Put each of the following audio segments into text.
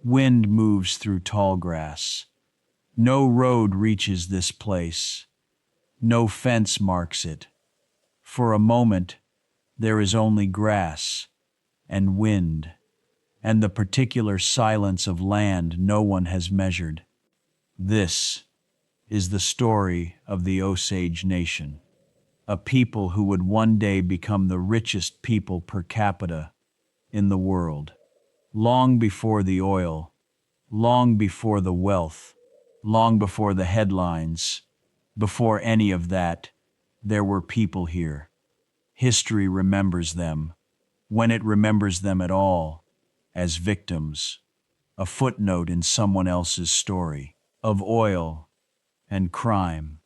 Wind moves through tall grass. No road reaches this place. No fence marks it. For a moment, there is only grass and wind, and the particular silence of land no one has measured. This is the story of the Osage Nation, a people who would one day become the richest people per capita in the world. Long before the oil, long before the wealth, long before the headlines, before any of that, there were people here. History remembers them, when it remembers them at all, as victims, a footnote in someone else's story, of oil and crime,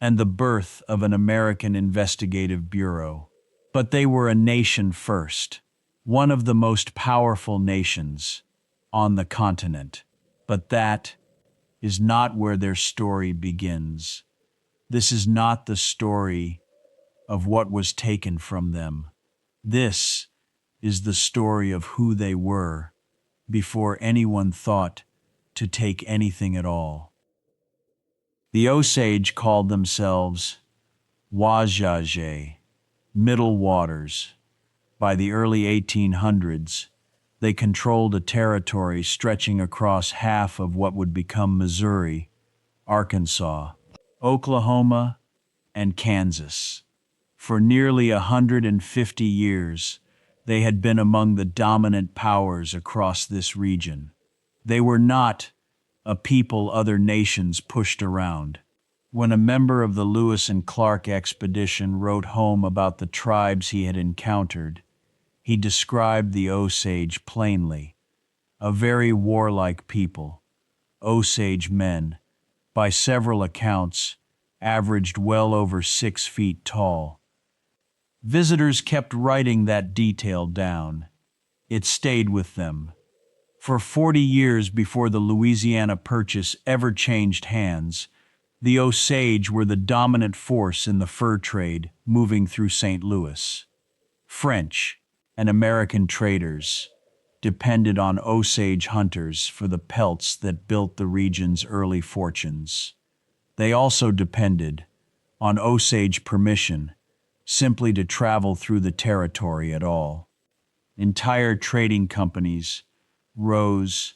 and the birth of an American investigative bureau. But they were a nation first, one of the most powerful nations on the continent. But that is not where their story begins. This is not the story of what was taken from them. This is the story of who they were before anyone thought to take anything at all. The Osage called themselves Osage, Middle Waters. By the early 1800s, they controlled a territory stretching across half of what would become Missouri, Arkansas, Oklahoma, and Kansas. For nearly 150 years, they had been among the dominant powers across this region. They were not a people other nations pushed around. When a member of the Lewis and Clark expedition wrote home about the tribes he had encountered, he described the Osage plainly, a very warlike people. Osage men, by several accounts, averaged well over 6 feet tall. Visitors kept writing that detail down. It stayed with them. For 40 years before the Louisiana Purchase ever changed hands, the Osage were the dominant force in the fur trade moving through St. Louis. French and American traders depended on Osage hunters for the pelts that built the region's early fortunes. They also depended on Osage permission simply to travel through the territory at all. Entire trading companies rose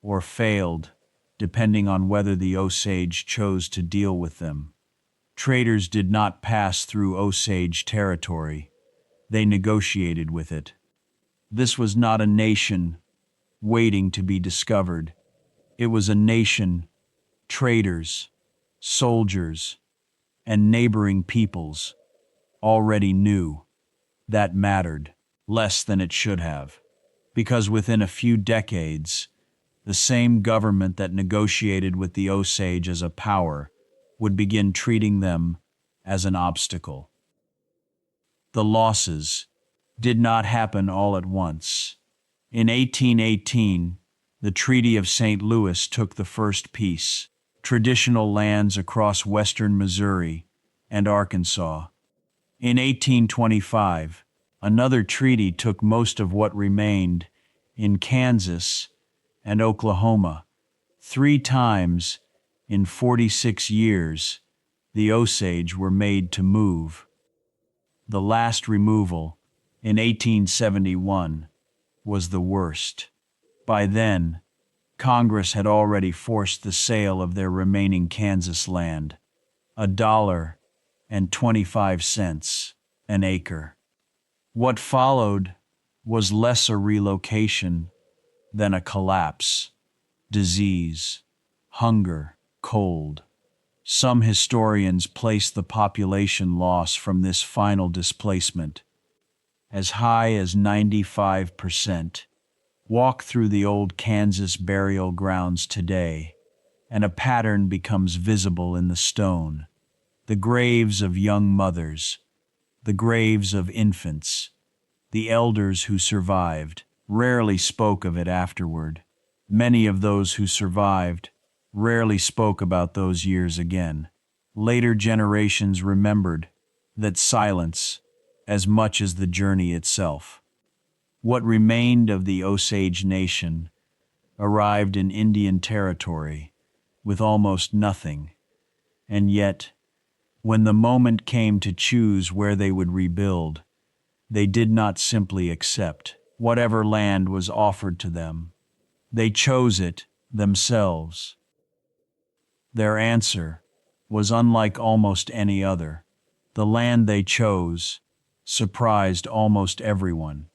or failed depending on whether the Osage chose to deal with them. Traders did not pass through Osage territory. They negotiated with it. This was not a nation waiting to be discovered. It was a nation, traders, soldiers, and neighboring peoples already knew. That mattered less than it should have, because within a few decades, the same government that negotiated with the Osage as a power would begin treating them as an obstacle. The losses did not happen all at once. In 1818, the Treaty of St. Louis took the first piece, traditional lands across western Missouri and Arkansas. In 1825, another treaty took most of what remained in Kansas and Oklahoma. 3 times in 46 years, the Osage were made to move. The last removal, in 1871, was the worst. By then, Congress had already forced the sale of their remaining Kansas land, $1.25 an acre. What followed was less a relocation than a collapse. Disease, hunger, cold. Some historians place the population loss from this final displacement as high as 95%. Walk through the old Kansas burial grounds today, and a pattern becomes visible in the stone. The graves of young mothers, the graves of infants, the elders who survived, rarely spoke of it afterward. Many of those who survived rarely spoke about those years again. Later generations remembered that silence as much as the journey itself. What remained of the Osage Nation arrived in Indian territory with almost nothing, and yet, when the moment came to choose where they would rebuild, they did not simply accept whatever land was offered to them. They chose it themselves. Their answer was unlike almost any other. The land they chose surprised almost everyone.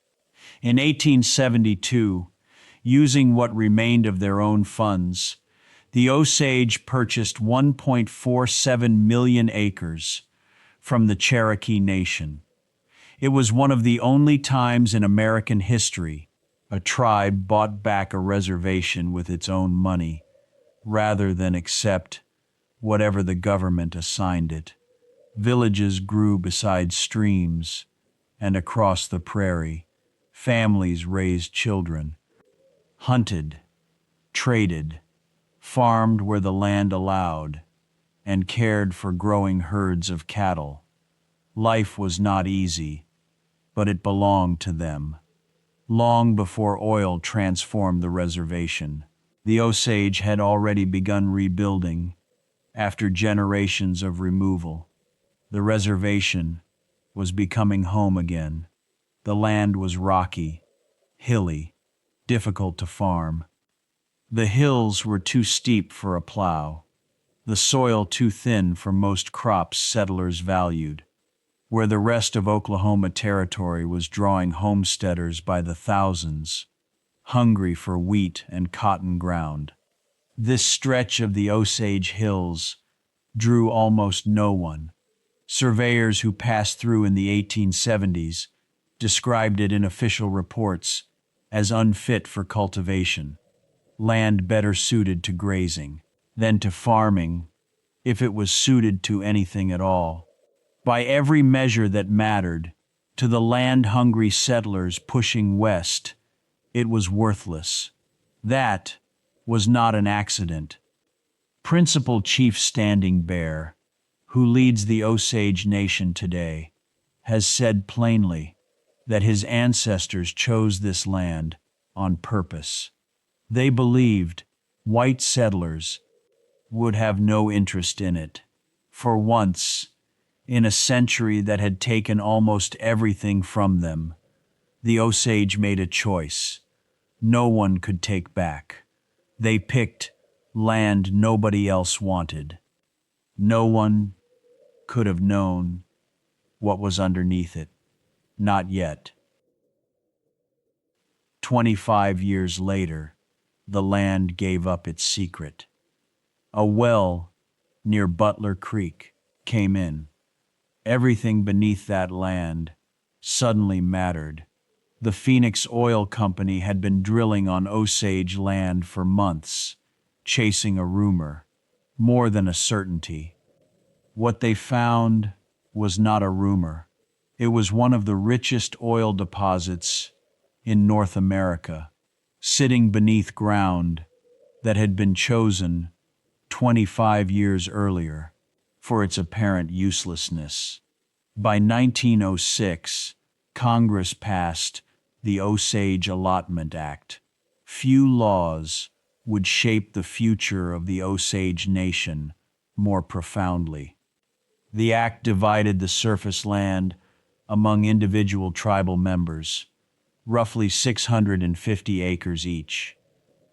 In 1872, using what remained of their own funds, the Osage purchased 1.47 million acres from the Cherokee Nation. It was one of the only times in American history a tribe bought back a reservation with its own money, rather than accept whatever the government assigned it. Villages grew beside streams, and across the prairie, families raised children, hunted, traded, farmed where the land allowed, and cared for growing herds of cattle. Life was not easy, but it belonged to them. Long before oil transformed the reservation, the Osage had already begun rebuilding after generations of removal. The reservation was becoming home again. The land was rocky, hilly, difficult to farm. The hills were too steep for a plow, the soil too thin for most crops settlers valued. Where the rest of Oklahoma Territory was drawing homesteaders by the thousands, hungry for wheat and cotton ground, this stretch of the Osage Hills drew almost no one. Surveyors who passed through in the 1870s described it in official reports as unfit for cultivation, land better suited to grazing than to farming, if it was suited to anything at all. By every measure that mattered, to the land-hungry settlers pushing west, it was worthless. That was not an accident. Principal Chief Standing Bear, who leads the Osage Nation today, has said plainly that his ancestors chose this land on purpose. They believed white settlers would have no interest in it. For once, in a century that had taken almost everything from them, the Osage made a choice no one could take back. They picked land nobody else wanted. No one could have known what was underneath it. Not yet. 25 years later, the land gave up its secret. A well near Butler Creek came in. Everything beneath that land suddenly mattered. The Phoenix Oil Company had been drilling on Osage land for months, chasing a rumor, more than a certainty. What they found was not a rumor. It was one of the richest oil deposits in North America, sitting beneath ground that had been chosen 25 years earlier for its apparent uselessness. By 1906, Congress passed the Osage Allotment Act. Few laws would shape the future of the Osage Nation more profoundly. The act divided the surface land among individual tribal members, roughly 650 acres each.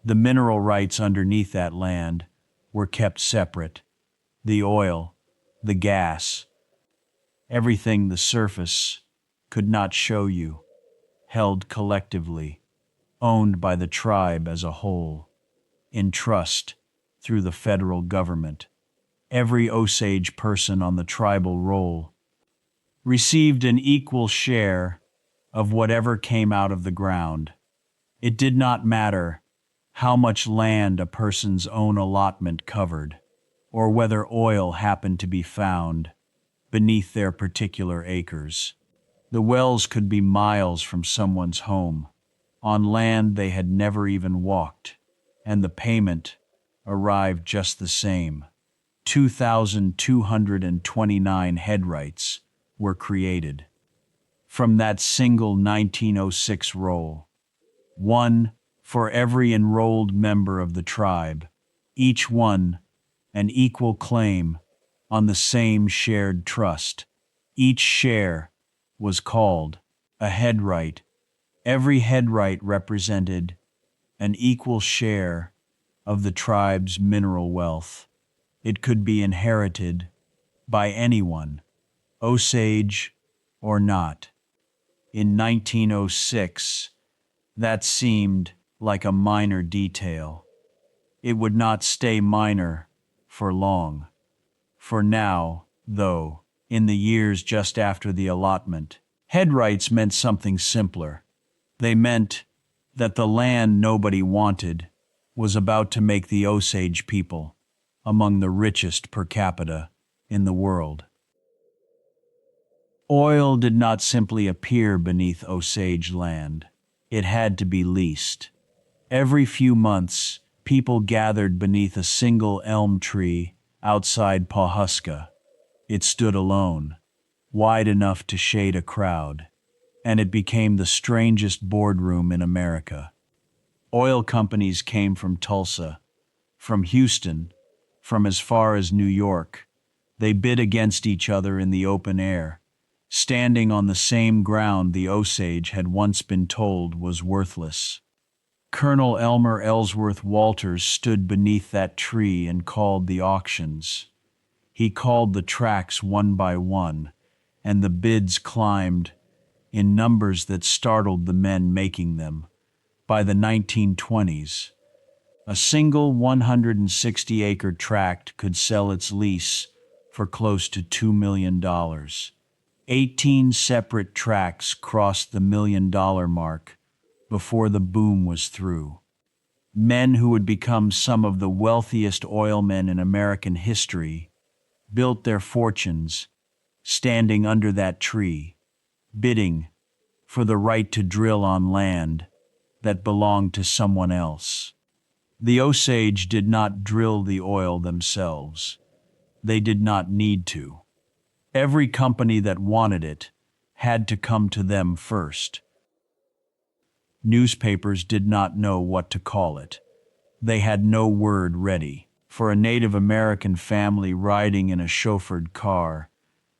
The mineral rights underneath that land were kept separate. The oil, the gas, everything the surface could not show you, held collectively, owned by the tribe as a whole, in trust through the federal government. Every Osage person on the tribal roll received an equal share of whatever came out of the ground. It did not matter how much land a person's own allotment covered, or whether oil happened to be found beneath their particular acres. The wells could be miles from someone's home, on land they had never even walked, and the payment arrived just the same. 2,229 headrights were created from that single 1906 roll, one for every enrolled member of the tribe, each one an equal claim on the same shared trust. Each share was called a headright. Every headright represented an equal share of the tribe's mineral wealth. It could be inherited by anyone, Osage or not. In 1906, that seemed like a minor detail. It would not stay minor for long. For now, though, in the years just after the allotment, headrights meant something simpler. They meant that the land nobody wanted was about to make the Osage people among the richest per capita in the world. Oil did not simply appear beneath Osage land. It had to be leased. Every few months, people gathered beneath a single elm tree outside Pawhuska. It stood alone, wide enough to shade a crowd, and it became the strangest boardroom in America. Oil companies came from Tulsa, from Houston, from as far as New York. They bid against each other in the open air, standing on the same ground the Osage had once been told was worthless. Colonel Elmer Ellsworth Walters stood beneath that tree and called the auctions. He called the tracts one by one, and the bids climbed in numbers that startled the men making them. By the 1920s, a single 160-acre tract could sell its lease for close to $2 million. 18 separate tracts crossed the $1 million mark before the boom was through. Men who would become some of the wealthiest oilmen in American history built their fortunes standing under that tree, bidding for the right to drill on land that belonged to someone else. The Osage did not drill the oil themselves. They did not need to. Every company that wanted it had to come to them first. Newspapers did not know what to call it. They had no word ready. For a Native American family riding in a chauffeured car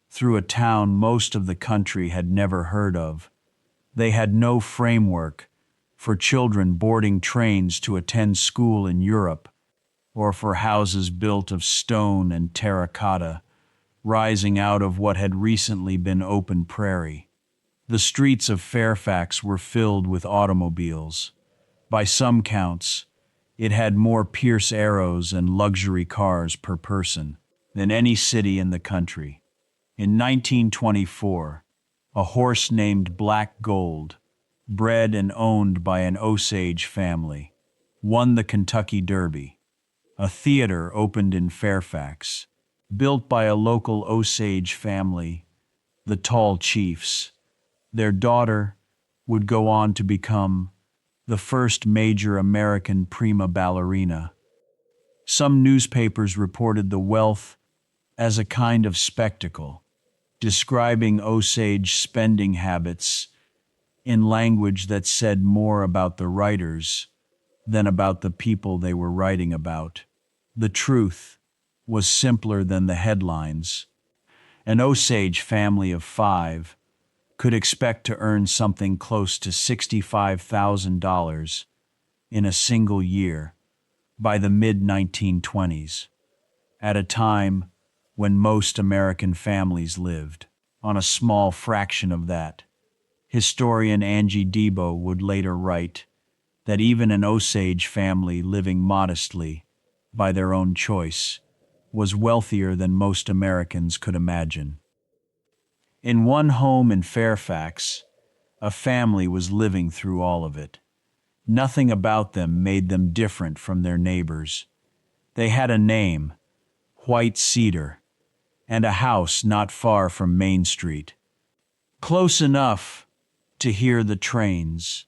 through a town most of the country had never heard of, they had no framework for children boarding trains to attend school in Europe, or for houses built of stone and terracotta rising out of what had recently been open prairie. The streets of Fairfax were filled with automobiles. By some counts, it had more Pierce Arrows and luxury cars per person than any city in the country. In 1924, a horse named Black Gold, bred and owned by an Osage family, won the Kentucky Derby. A theater opened in Fairfax, built by a local Osage family, the Tall Chiefs. Their daughter would go on to become the first major American prima ballerina. Some newspapers reported the wealth as a kind of spectacle, describing Osage spending habits in language that said more about the writers than about the people they were writing about. The truth was simpler than the headlines. An Osage family of 5 could expect to earn something close to $65,000 in a single year by the mid-1920s, at a time when most American families lived on a small fraction of that. Historian Angie Debo would later write that even an Osage family living modestly by their own choice was wealthier than most Americans could imagine. In one home in Fairfax, a family was living through all of it. Nothing about them made them different from their neighbors. They had a name, White Cedar, and a house not far from Main Street. Close enough to hear the trains.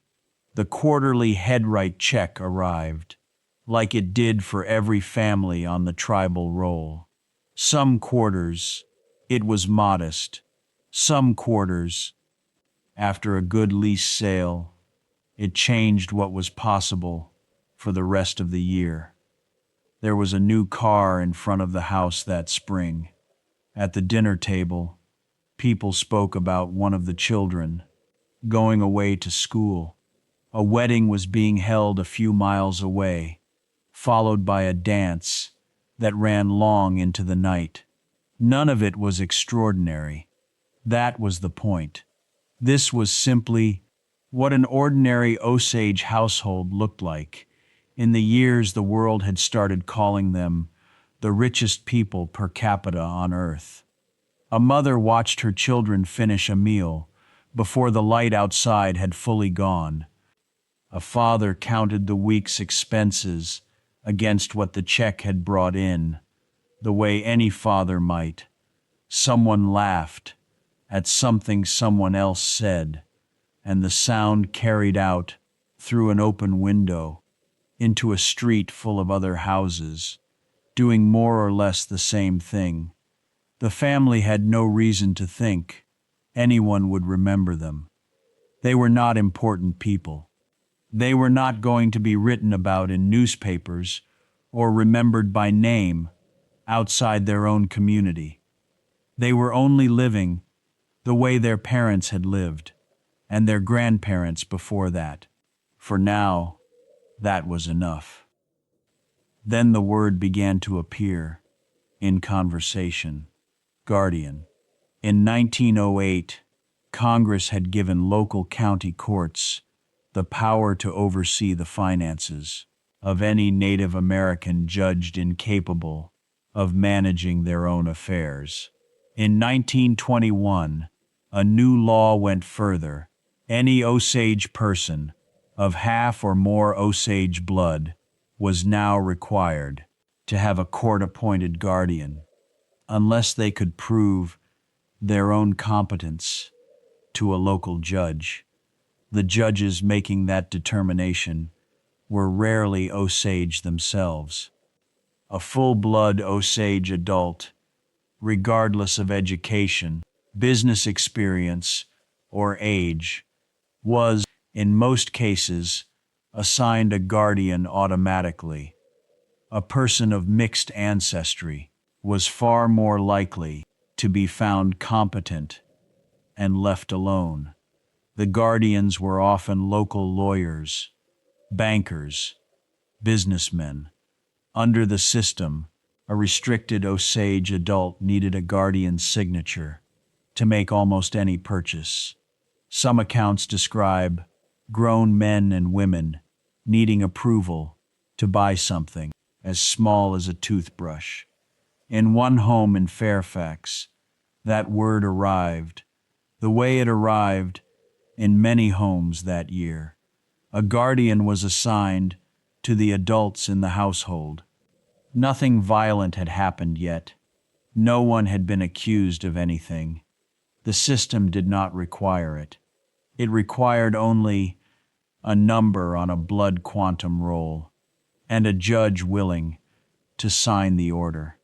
The quarterly headright check arrived, like it did for every family on the tribal roll. Some quarters, it was modest. Some quarters, after a good lease sale, It changed what was possible for the rest of the year. There was a new car in front of the house that spring. At the dinner table, people spoke about one of the children going away to school. A wedding was being held a few miles away, followed by a dance that ran long into the night. None of it was extraordinary. That was the point. This was simply what an ordinary Osage household looked like in the years the world had started calling them the richest people per capita on earth. A mother watched her children finish a meal before the light outside had fully gone. A father counted the week's expenses against what the check had brought in, the way any father might. Someone laughed at something someone else said, and the sound carried out through an open window into a street full of other houses, doing more or less the same thing. The family had no reason to think anyone would remember them. They were not important people. They were not going to be written about in newspapers or remembered by name outside their own community. They were only living the way their parents had lived, and their grandparents before that. For now, that was enough. Then the word began to appear in conversation. Guardian. In 1908, Congress had given local county courts the power to oversee the finances of any Native American judged incapable of managing their own affairs. In 1921, a new law went further. Any Osage person of half or more Osage blood was now required to have a court-appointed guardian, unless they could prove their own competence to a local judge. The judges making that determination were rarely Osage themselves. A full-blood Osage adult, regardless of education, business experience, or age, was, in most cases, assigned a guardian automatically. A person of mixed ancestry was far more likely to be found competent and left alone. The guardians were often local lawyers, bankers, businessmen. Under the system, a restricted Osage adult needed a guardian's signature to make almost any purchase. Some accounts describe grown men and women needing approval to buy something as small as a toothbrush. In one home in Fairfax, that word arrived, the way it arrived in many homes that year. A guardian was assigned to the adults in the household. Nothing violent had happened yet. No one had been accused of anything. The system did not require it. It required only a number on a blood quantum roll and a judge willing to sign the order.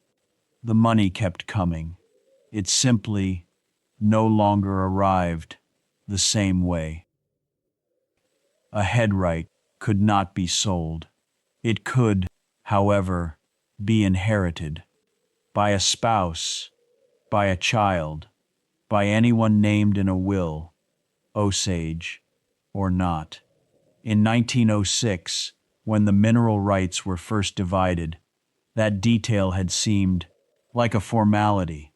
The money kept coming. It simply no longer arrived the same way. A headright could not be sold. It could, however, be inherited by a spouse, by a child, by anyone named in a will, Osage or not. In 1906, when the mineral rights were first divided, that detail had seemed like a formality.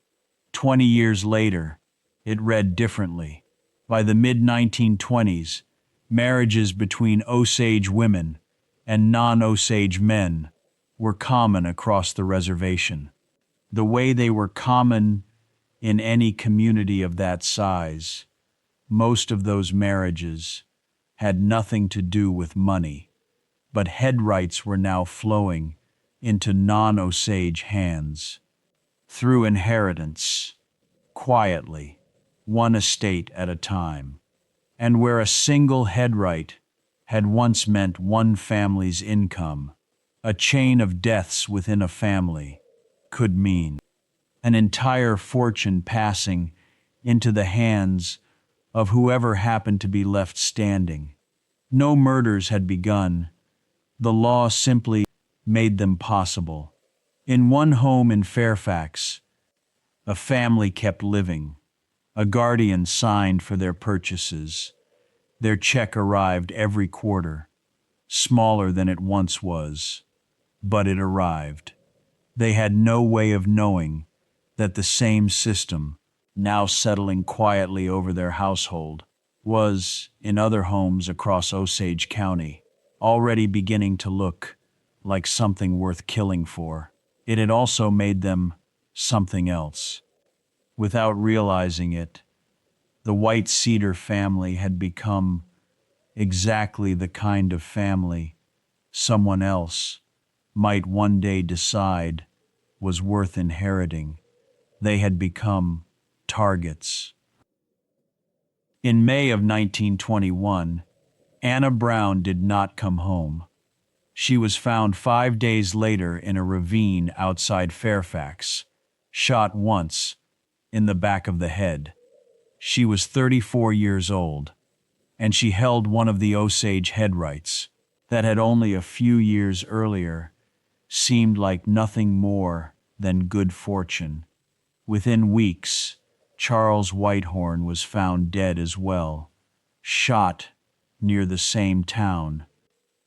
20 years later, it read differently. By the mid-1920s, marriages between Osage women and non-Osage men were common across the reservation. The way they were common in any community of that size, most of those marriages had nothing to do with money, but head rights were now flowing into non-Osage hands. Through inheritance, quietly, one estate at a time. And where a single headright had once meant one family's income, a chain of deaths within a family could mean an entire fortune passing into the hands of whoever happened to be left standing. No murders had begun. The law simply made them possible. In one home in Fairfax, a family kept living. A guardian signed for their purchases. Their check arrived every quarter, smaller than it once was, but it arrived. They had no way of knowing that the same system, now settling quietly over their household, was, in other homes across Osage County, already beginning to look like something worth killing for. It had also made them something else. Without realizing it, the White Cedar family had become exactly the kind of family someone else might one day decide was worth inheriting. They had become targets. In May of 1921, Anna Brown did not come home. She was found 5 days later in a ravine outside Fairfax, shot once in the back of the head. She was 34 years old, and she held one of the Osage headrights that had only a few years earlier seemed like nothing more than good fortune. Within weeks, Charles Whitehorn was found dead as well, shot near the same town.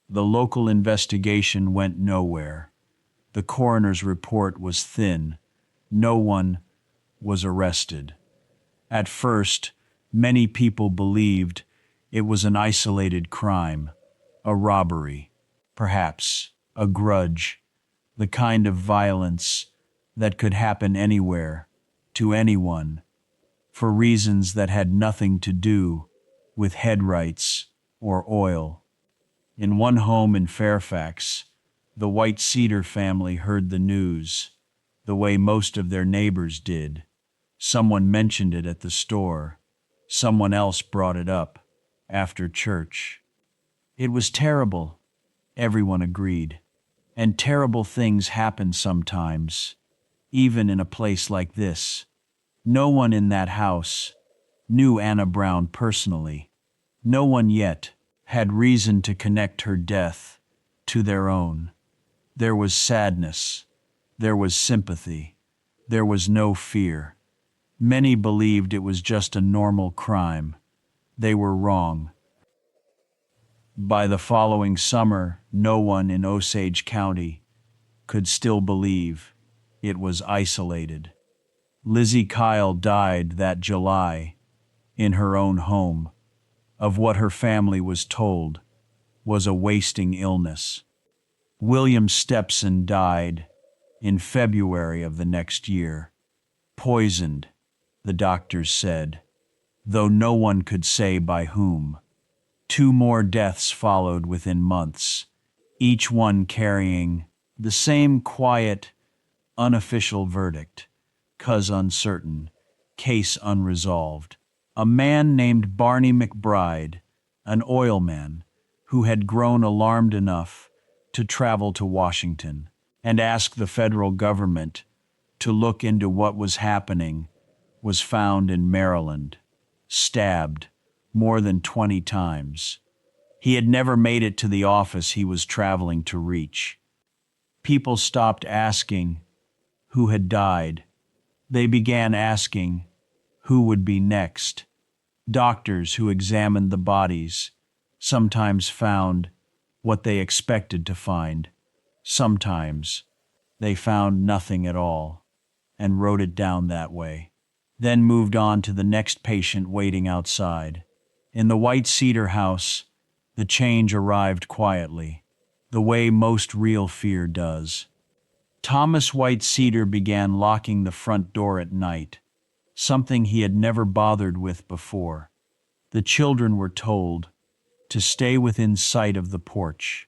The local investigation went nowhere. The coroner's report was thin. No one was arrested. At first, many people believed it was an isolated crime, a robbery, perhaps a grudge, the kind of violence that could happen anywhere, to anyone, for reasons that had nothing to do with headrights or oil. In one home in Fairfax, the White Cedar family heard the news, the way most of their neighbors did. Someone mentioned it at the store. Someone else brought it up after church. It was terrible, everyone agreed. And terrible things happen sometimes, even in a place like this. No one in that house knew Anna Brown personally. No one yet had reason to connect her death to their own. There was sadness. There was sympathy. There was no fear. Many believed it was just a normal crime. They were wrong. By the following summer, no one in Osage County could still believe it was isolated. Lizzie Kyle died that July in her own home of what her family was told was a wasting illness. William Stepson died in February of the next year, poisoned, the doctors said, though no one could say by whom. 2 more deaths followed within months, each one carrying the same quiet, unofficial verdict, cause uncertain, case unresolved. A man named Barney McBride, an oilman, who had grown alarmed enough to travel to Washington and ask the federal government to look into what was happening, was found in Maryland, stabbed more than 20 times. He had never made it to the office he was traveling to reach. People stopped asking who had died. They began asking who would be next. Doctors who examined the bodies sometimes found what they expected to find. Sometimes they found nothing at all and wrote it down that way, then moved on to the next patient waiting outside. In the White Cedar house, the change arrived quietly, the way most real fear does. Thomas White Cedar began locking the front door at night, something he had never bothered with before. The children were told to stay within sight of the porch.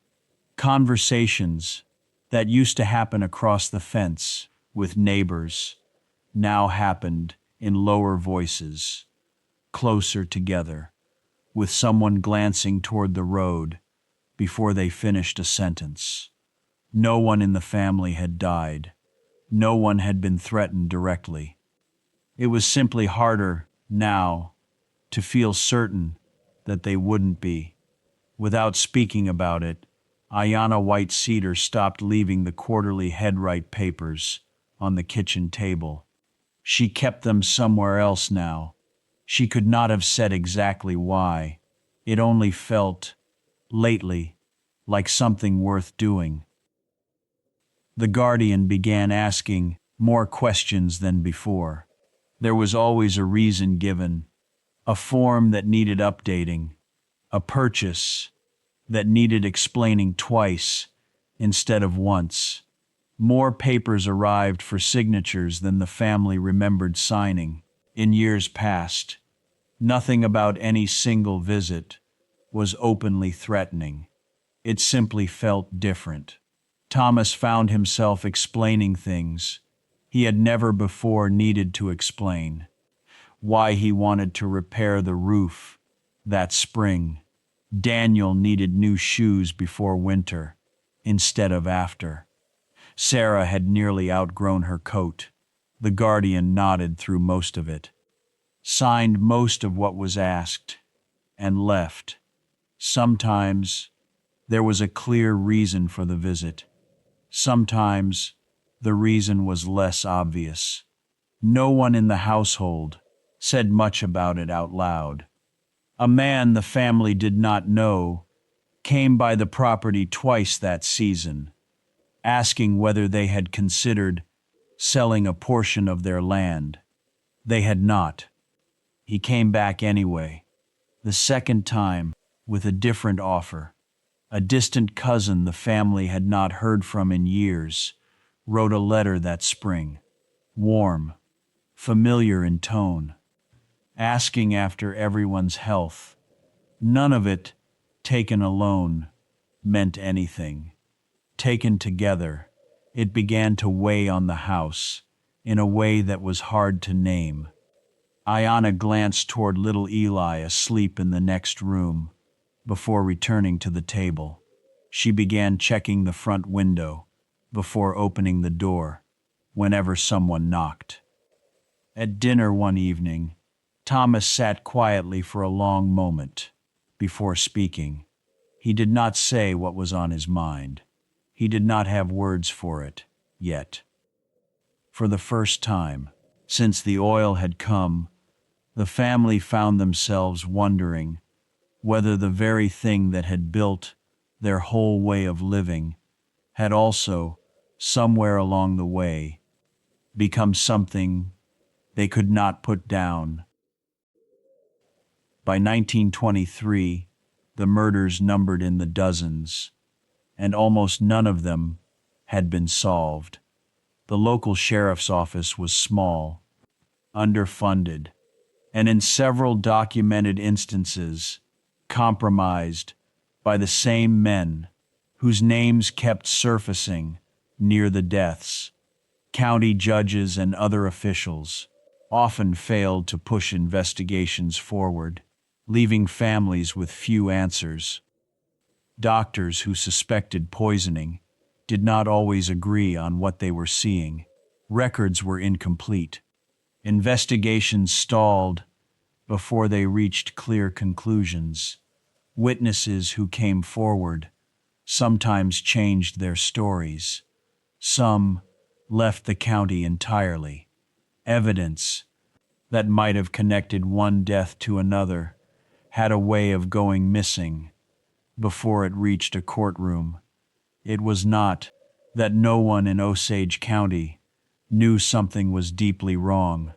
Conversations that used to happen across the fence with neighbors now happened in lower voices, closer together, with someone glancing toward the road before they finished a sentence. No one in the family had died. No one had been threatened directly. It was simply harder now to feel certain that they wouldn't be. Without speaking about it, Ayanna White Cedar stopped leaving the quarterly headwrite papers on the kitchen table. She kept them somewhere else now. She could not have said exactly why. It only felt, lately, like something worth doing. The Guardian began asking more questions than before. There was always a reason given, a form that needed updating, a purchase that needed explaining twice instead of once. More papers arrived for signatures than the family remembered signing. In years past, nothing about any single visit was openly threatening. It simply felt different. Thomas found himself explaining things he had never before needed to explain. Why he wanted to repair the roof that spring. Daniel needed new shoes before winter instead of after. Sarah had nearly outgrown her coat. The Guardian nodded through most of it, signed most of what was asked, and left. Sometimes there was a clear reason for the visit. Sometimes the reason was less obvious. No one in the household said much about it out loud. A man the family did not know came by the property twice that season, asking whether they had considered selling a portion of their land. They had not. He came back anyway, the second time with a different offer. A distant cousin the family had not heard from in years wrote a letter that spring, warm, familiar in tone, asking after everyone's health. None of it, taken alone, meant anything. Taken together, it began to weigh on the house in a way that was hard to name. Ayanna glanced toward little Eli asleep in the next room. Before returning to the table, she began checking the front window before opening the door whenever someone knocked. At dinner one evening, Thomas sat quietly for a long moment before speaking. He did not say what was on his mind. He did not have words for it yet. For the first time, since the oil had come, the family found themselves wondering whether the very thing that had built their whole way of living had also, somewhere along the way, become something they could not put down. By 1923, the murders numbered in the dozens, and almost none of them had been solved. The local sheriff's office was small, underfunded, and in several documented instances, compromised by the same men whose names kept surfacing near the deaths. County judges and other officials often failed to push investigations forward, leaving families with few answers. Doctors who suspected poisoning did not always agree on what they were seeing. Records were incomplete. Investigations stalled before they reached clear conclusions. Witnesses who came forward sometimes changed their stories. Some left the county entirely. Evidence that might have connected one death to another had a way of going missing before it reached a courtroom. It was not that no one in Osage County knew something was deeply wrong.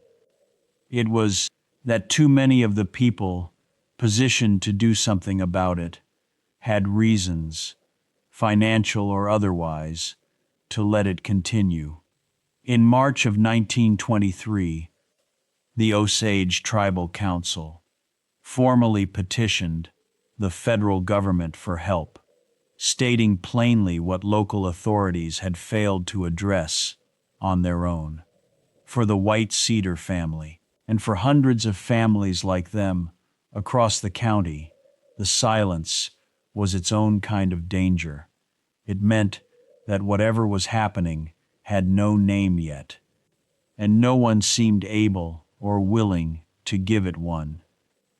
It was that too many of the people positioned to do something about it had reasons, financial or otherwise, to let it continue. In March of 1923, the Osage Tribal Council formally petitioned the federal government for help, stating plainly what local authorities had failed to address on their own. For the White Cedar family, and for hundreds of families like them across the county, the silence was its own kind of danger. It meant that whatever was happening had no name yet, and no one seemed able or willing to give it one.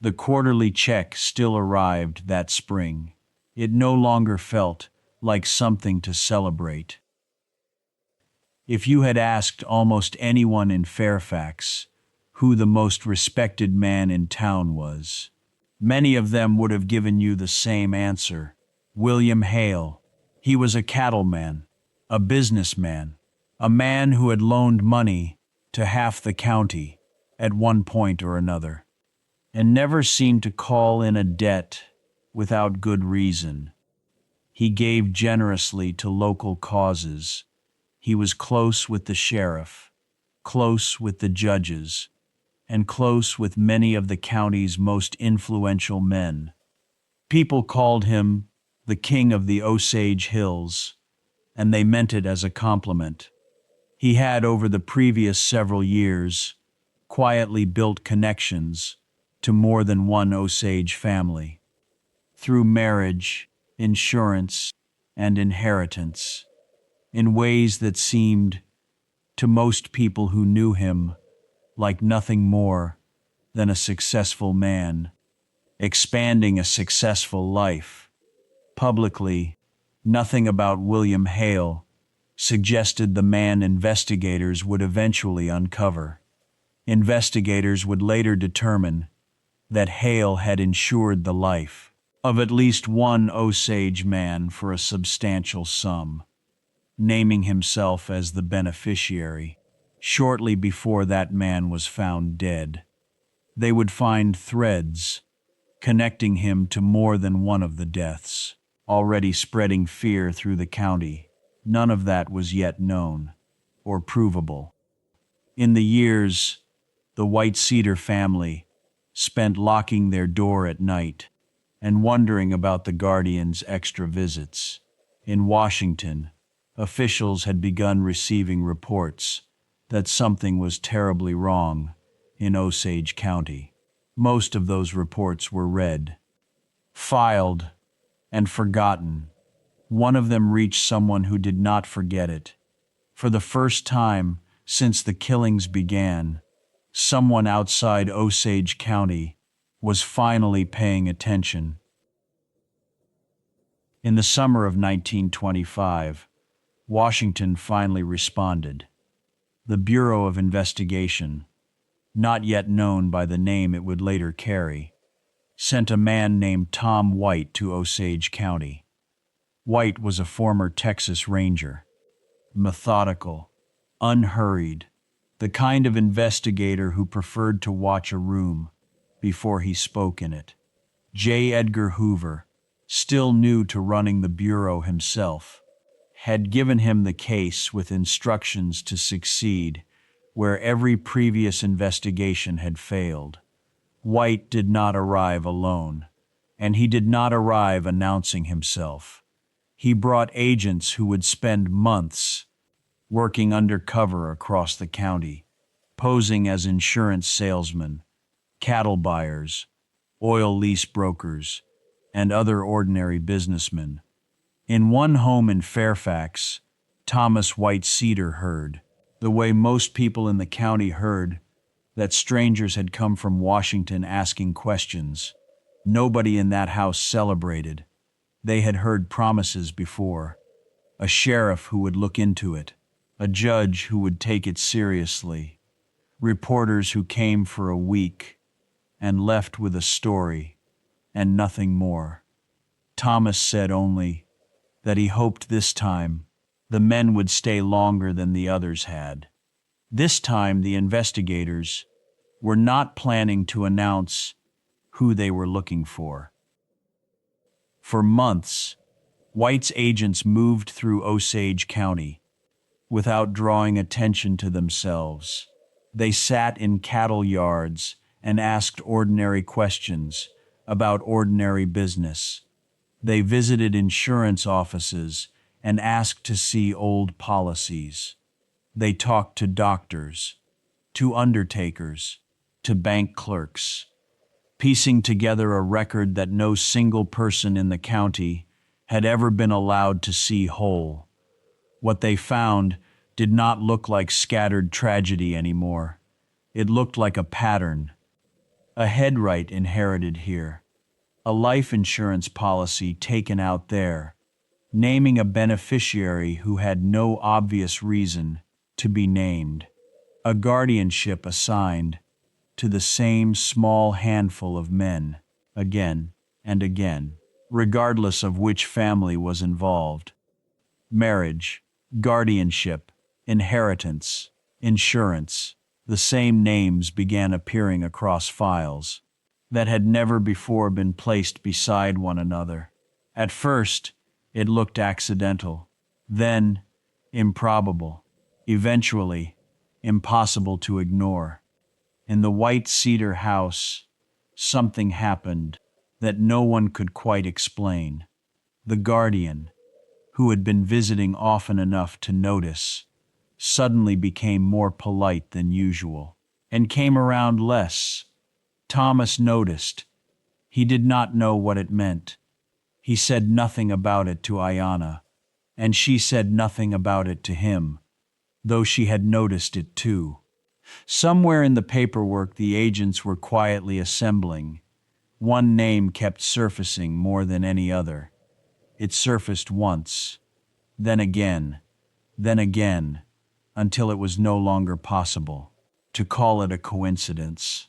The quarterly check still arrived that spring, It no longer felt like something to celebrate. If you had asked almost anyone in Fairfax who the most respected man in town was, many of them would have given you the same answer: William Hale. He was a cattleman, a businessman, a man who had loaned money to half the county at one point or another, and never seemed to call in a debt without good reason. He gave generously to local causes. He was close with the sheriff, close with the judges, and close with many of the county's most influential men. People called him the King of the Osage Hills, and they meant it as a compliment. He had, over the previous several years, quietly built connections to more than one Osage family, through marriage, insurance, and inheritance, in ways that seemed, to most people who knew him, like nothing more than a successful man, expanding a successful life. Publicly, nothing about William Hale suggested the man investigators would eventually uncover. Investigators would later determine that Hale had insured the life of at least one Osage man for a substantial sum, naming himself as the beneficiary shortly before that man was found dead. They would find threads connecting him to more than one of the deaths, already spreading fear through the county. None of that was yet known or provable. In the years, the White Cedar family spent locking their door at night and wondering about the guardian's extra visits. In Washington, officials had begun receiving reports that something was terribly wrong in Osage County. Most of those reports were read, filed, and forgotten. One of them reached someone who did not forget it. For the first time since the killings began, someone outside Osage County was finally paying attention. In the summer of 1925, Washington finally responded. The Bureau of Investigation, not yet known by the name it would later carry, sent a man named Tom White to Osage County. White was a former Texas Ranger, methodical, unhurried, the kind of investigator who preferred to watch a room before he spoke in it. J. Edgar Hoover, still new to running the Bureau himself, had given him the case with instructions to succeed where every previous investigation had failed. White did not arrive alone, and he did not arrive announcing himself. He brought agents who would spend months working undercover across the county, posing as insurance salesmen, cattle buyers, oil lease brokers, and other ordinary businessmen. In one home in Fairfax, Thomas White Cedar heard, the way most people in the county heard, that strangers had come from Washington asking questions. Nobody in that house celebrated. They had heard promises before. A sheriff who would look into it, a judge who would take it seriously, reporters who came for a week and left with a story and nothing more. Thomas said only that he hoped this time the men would stay longer than the others had. This time the investigators were not planning to announce who they were looking for. For months, White's agents moved through Osage County without drawing attention to themselves. They sat in cattle yards and asked ordinary questions about ordinary business. They visited insurance offices and asked to see old policies. They talked to doctors, to undertakers, to bank clerks, piecing together a record that no single person in the county had ever been allowed to see whole. What they found did not look like scattered tragedy anymore. It looked like a pattern, a headright inherited here, A life insurance policy taken out there, naming a beneficiary who had no obvious reason to be named. A guardianship assigned to the same small handful of men, again and again, regardless of which family was involved. Marriage, guardianship, inheritance, insurance, the same names began appearing across files that had never before been placed beside one another. At first, it looked accidental, then improbable, eventually impossible to ignore. In the white cedar house, something happened that no one could quite explain. The guardian, who had been visiting often enough to notice, suddenly became more polite than usual, and came around less. Thomas noticed. He did not know what it meant. He said nothing about it to Ayanna, and she said nothing about it to him, though she had noticed it too. Somewhere in the paperwork the agents were quietly assembling. One name kept surfacing more than any other. It surfaced once, then again, until it was no longer possible to call it a coincidence.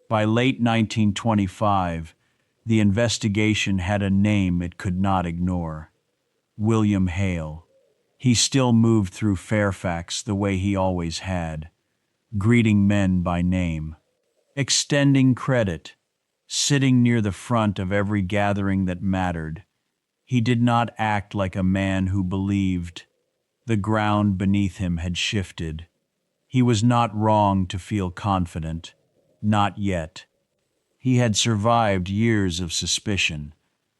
By late 1925, the investigation had a name it could not ignore: William Hale. He still moved through Fairfax the way he always had, greeting men by name, extending credit, sitting near the front of every gathering that mattered. He did not act like a man who believed the ground beneath him had shifted. He was not wrong to feel confident, not yet. He had survived years of suspicion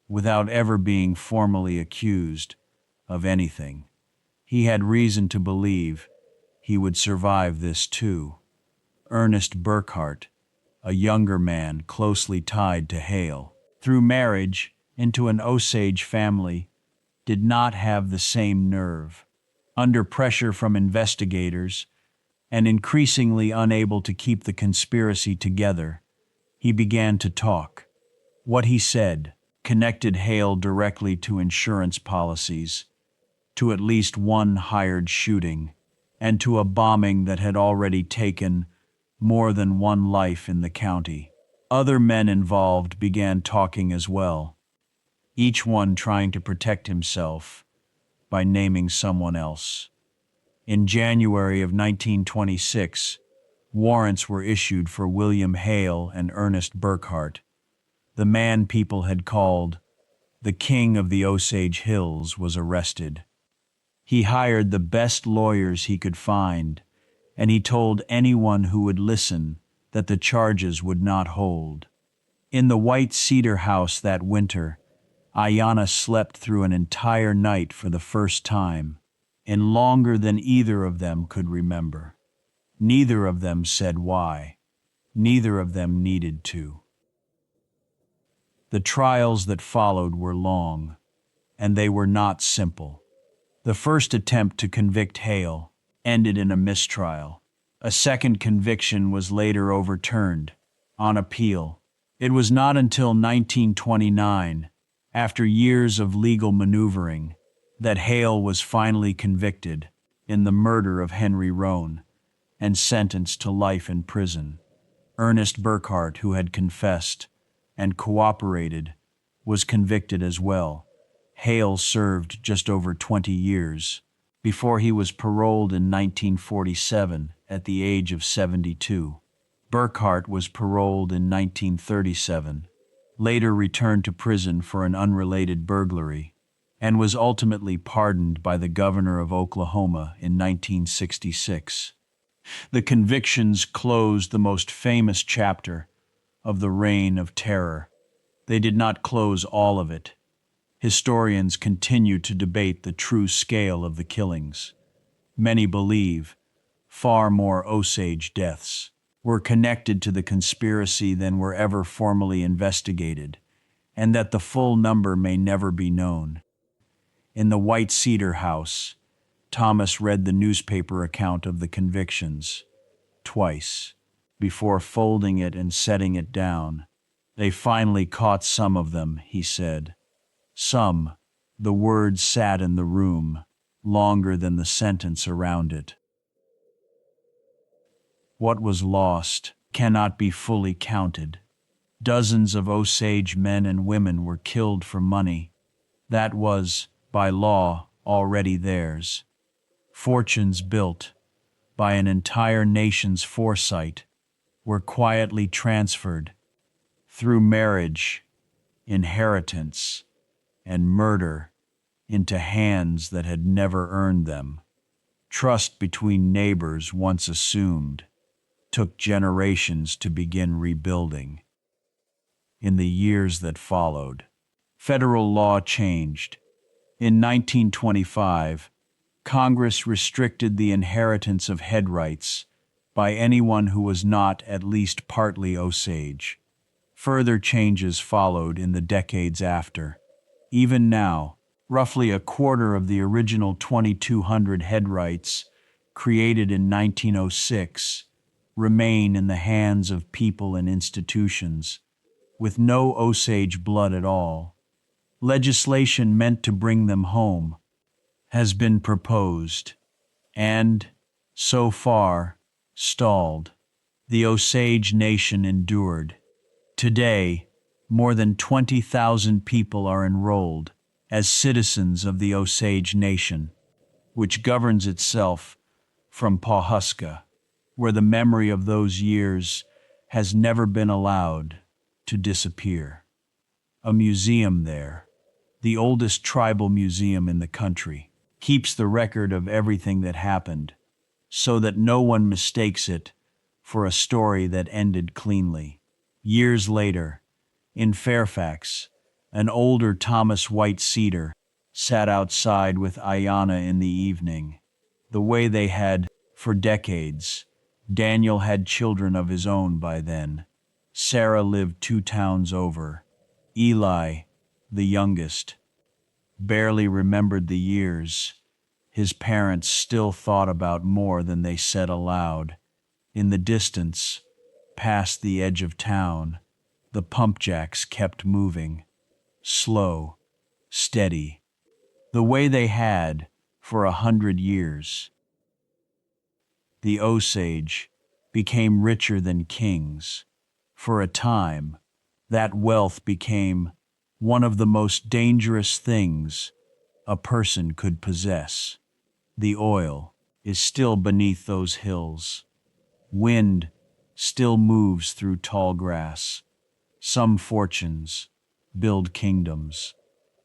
without ever being formally accused of anything. He had reason to believe he would survive this too. Ernest Burkhart, a younger man closely tied to Hale through marriage into an Osage family, did not have the same nerve. Under pressure from investigators and increasingly unable to keep the conspiracy together, he began to talk. What he said connected Hale directly to insurance policies, to at least one hired shooting, and to a bombing that had already taken more than one life in the county. Other men involved began talking as well, each one trying to protect himself by naming someone else. In January of 1926, warrants were issued for William Hale and Ernest Burkhart. The man people had called the King of the Osage Hills was arrested. He hired the best lawyers he could find, and he told anyone who would listen that the charges would not hold. In the white cedar house that winter, Ayanna slept through an entire night for the first time, and longer than either of them could remember. Neither of them said why. Neither of them needed to. The trials that followed were long, and they were not simple. The first attempt to convict Hale ended in a mistrial. A second conviction was later overturned on appeal. It was not until 1929, after years of legal maneuvering, that Hale was finally convicted in the murder of Henry Roan and sentenced to life in prison. Ernest Burkhart, who had confessed and cooperated, was convicted as well. Hale served just over 20 years before he was paroled in 1947 at the age of 72. Burkhart was paroled in 1937, later returned to prison for an unrelated burglary, and was ultimately pardoned by the governor of Oklahoma in 1966. The convictions closed the most famous chapter of the Reign of Terror. They did not close all of it. Historians continue to debate the true scale of the killings. Many believe far more Osage deaths were connected to the conspiracy than were ever formally investigated, and that the full number may never be known. In the White Cedar House, Thomas read the newspaper account of the convictions twice before folding it and setting it down. They finally caught some of them, he said. Some. The words sat in the room, longer than the sentence around it. What was lost cannot be fully counted. Dozens of Osage men and women were killed for money. That was, by law, already theirs. Fortunes built, by an entire nation's foresight, were quietly transferred, through marriage, inheritance, and murder, into hands that had never earned them. Trust between neighbors, once assumed, took generations to begin rebuilding. In the years that followed, federal law changed. In 1925, Congress restricted the inheritance of head rights by anyone who was not at least partly Osage. Further changes followed in the decades after. Even now, roughly a quarter of the original 2,200 head rights, created in 1906, remain in the hands of people and institutions, with no Osage blood at all. Legislation meant to bring them home has been proposed, and, so far, stalled. The Osage Nation endured. Today, more than 20,000 people are enrolled as citizens of the Osage Nation, which governs itself from Pawhuska, where the memory of those years has never been allowed to disappear. A museum there, the oldest tribal museum in the country, keeps the record of everything that happened, so that no one mistakes it for a story that ended cleanly. Years later, in Fairfax, an older Thomas White cedar sat outside with Ayanna in the evening, the way they had for decades. Daniel had children of his own by then. Sarah lived 2 towns over. Eli, the youngest, barely remembered the years. His parents still thought about more than they said aloud. In the distance, past the edge of town, the pump jacks kept moving, slow, steady, the way they had for 100 years. The Osage became richer than kings. For a time, that wealth became one of the most dangerous things a person could possess. The oil is still beneath those hills. Wind still moves through tall grass. Some fortunes build kingdoms.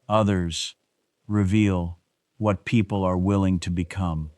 Others reveal what people are willing to become.